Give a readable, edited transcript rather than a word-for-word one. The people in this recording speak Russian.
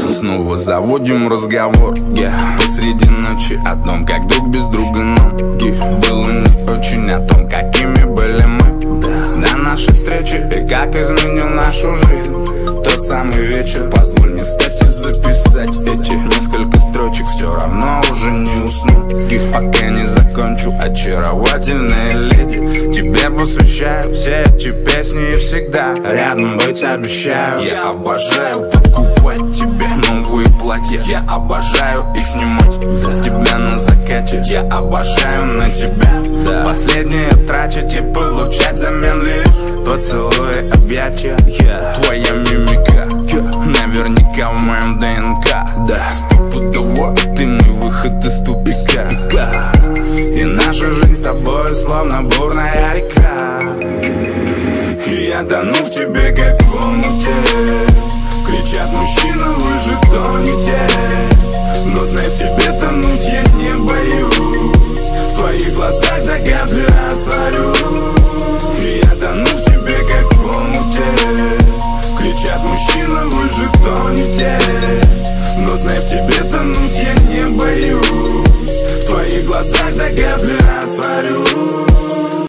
снова заводим разговор, посреди ночи о том, как друг без друга ноги. Было не очень о том, какими были мы до нашей встречи и как изменил нашу жизнь тот самый вечер. Позволь мне, кстати, записать эти несколько строчек, все равно уже не усну, пока не закончу. Очаровательная леди, тебе посвящаю все эти песни и всегда рядом быть обещаю. Я обожаю покупать тебе новые платья, я обожаю их снимать с тебя на закате. Я обожаю на тебя последнее тратить и получать взамен лишь поцелуи, объятия. Твоя мимика наверняка в моем ДНК. Стопудово ты мой выход из тупика, и наша жизнь с тобой словно бурная река. И я тону в тебе, как в омуте. Кричат: мужчина, вы же тонете. Но знай, в тебе тонуть я не боюсь. В твоих глазах догадливо растворюсь. И я тону в тебе, как в омуте. Кричат: мужчина, вы же тонете. Но знай, в тебе тонуть я не боюсь. В твоих глазах догадливо растворюсь.